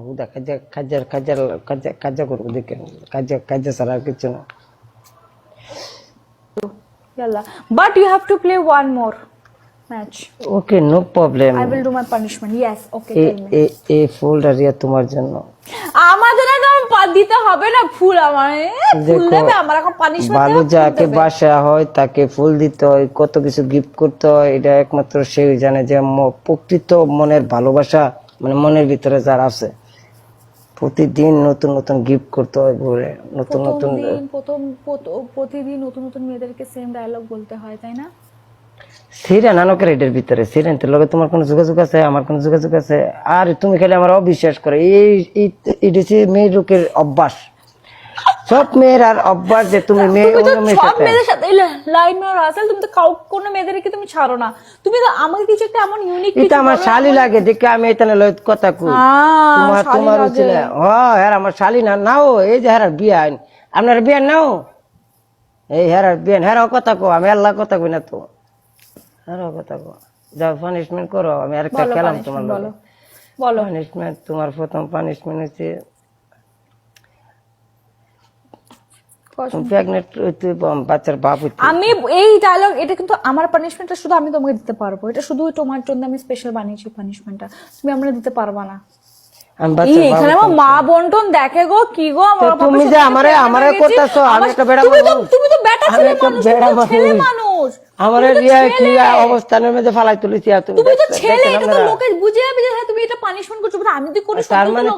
হুদা কাজা করবো দেখে কাজা ছাড়া আর কিছু না। Yalla. But you have to play one more match. Okay, no problem. I will do my punishment. Yes. Okay. Tell me. এই ফুলটা রিয়া তোমার জন্য। আমাদের একদম দিতে হবে না ফুল, আমার ফুল দেবে, আমার এখন পানিশমেন্ট দেবে। ভালো যাকে বাসা হয় তাকে ফুল দিতে হয়, কত কিছু গিফট করতে হয়, এটা একমাত্র সেই জানে যে প্রকৃত মনের ভালোবাসা মানে মনের ভিতরে যার আছে। প্রতিদিন নতুন নতুন গিফট করতে হয়, ঘুরে নতুন নতুন প্রতিদিন নতুন নতুন মেয়েদেরকে সেম ডায়লগ বলতে হয়, তাই না? সিরিয়ান নানকের এটার ভিতরে সিরিয়ানদের লগে তোমার কোনো যোগাযোগ আছে, আমার কোনো যোগাযোগ আছে? আর তুমি খালি আমার অবিশ্বাস করে এই মেয়ের লোকের অভ্যাস, সব মেয়ের আর অভ্যাস যে তুমি মেয়ে অন্য মেয়ের সব মেয়েদের সাথে লাইন মেয়ের আসল, তুমি তো কোন মেয়েদেরকে তুমি ছাড়ো না, তুমি তো আমাকে কিছু একটা এমন ইউনিক এটা আমার শালি লাগে দেখে আমি এখানে লয়ত কথা কই। তোমার ছিল হ্যাঁ আমার শালি না নাও, এই যে হেরার বিয়া আপনার বিয়া নাও, এই হেরার বিয়া হেরাও কথা কো, আমি আল্লাহ কথা কই না তো, হেরাও কথা কো। যাও পানিশমেন্ট করো, আমি আরেকটা খেলাম তোমার লগে। বলো পানিশমেন্ট, তোমার প্রথম পানিশমেন্ট হচ্ছে বাচ্চার বাপ। আমি এই ডায়লগ, এটা কিন্তু আমার পানিশমেন্টটা শুধু আমি তোমাকে দিতে পারবো, এটা শুধু তোমার জন্য আমি স্পেশাল বানিয়েছি পানিশমেন্টটা, তুমি আমরা দিতে পারবা না। এখানে আমার মা বন্টন দেখে গো, কি গো তুমি যে আমারে করতেছো, আমি একটা বেড়া তুমি তো বেটা ছেলে মানুষ, আমারে রিয়া কি অবস্থানের মধ্যে ফালাই তুলেছি, তুমি তো ছেলে, এটা তো লোকে বুঝে যাবে যে তুমি এটা পানিশমেন্ট করছো, আমি তো করি। তার মানে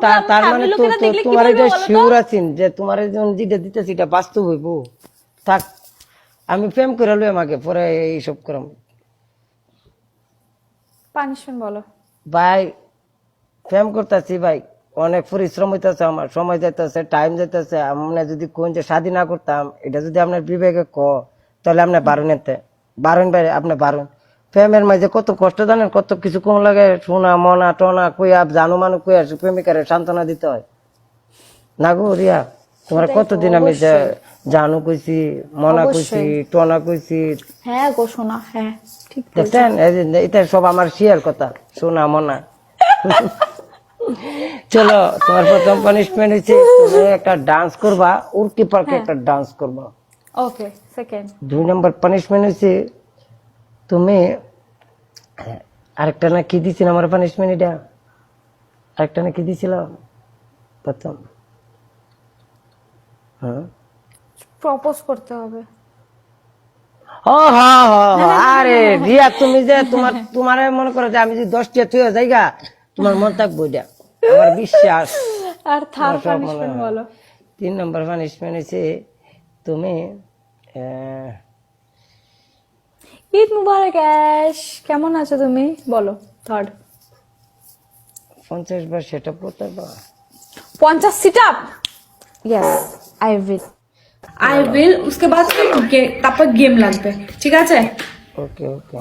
তোমার এটা শিওর আছেন যে তোমার যেটা দিতেছি এটা বাস্তব হইব? থাক, আমি প্রেম করে লই আমাকে পরে এইসব করাম। পানিশমেন্ট বলো ভাই, প্রেম করতেছি ভাই, অনেক পরিশ্রম হইতেছে, আমার সময় যাইতেছে, টাইম যাইতেছে। আমরা যদি কোন যে শাদী না করতাম, এটা যদি আপনার বিবেকে তাহলে আপনার বারুন ভাই, আপনি বারুন। প্রেমের মাঝে কত কষ্ট জানেন, কত কিছু কম লাগে, সোনা মনা টনা কইয়া জানু মানু কইয়া প্রেমিকারে সান্ত্বনা দিতে হয় না গো রিয়া? তোমার কতদিন আমি জানু কইছি, মনা কইছি, টনা কইছি। হ্যাঁ গো সোনা, হ্যাঁ ঠিক দেখছেন, এটা সব আমার শিয়ার কথা, সোনা মনা। চলো, তোমার প্রথম পানিশমেন্ট হচ্ছে তুমি একটা ডান্স করবা, উর্কি পার্কে একটা ডান্স করবা। ওকে। সেকেন্ড 2 নম্বর পানিশমেন্ট হচ্ছে তুমি আরেকটা না কি দিছিল আমার পানিশমেন্ট, এটা আরেকটা না কি দিছিল প্রথম? হ্যাঁ, প্রপোজ করতে হবে। ও আরে রিয়া, তুমি যে তোমার মনে করো যে আমি যদি 10টা তুই জায়গা তোমার মন থাকবো, এটা আমার বিশ্বাস। আর থার্ড পানিশমেন্ট বলো। 3 নম্বর পানিশমেন্ট হচ্ছে তুমি ঈদ মুবারক অ্যাশ, কেমন আছো তুমি বলো। থার্ড 50 বার সেটা করতে পারবা? 50 sit up. Yes I will उसके बाद তারপর গেম লাগবে, ঠিক আছে? ওকে ওকে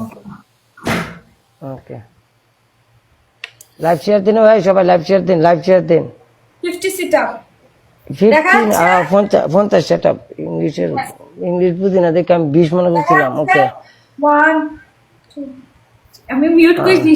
ওকে। লাইভ শেয়ার দিন ভাই, সবাই লাইভ শেয়ার দিন, লাইভ শেয়ার দিন। 50 sit up 50 set up. English বুঝি না দেখে আমি 20 মনে করছিলাম। ওকে 1 2 আমি মিউট করে দিচ্ছি।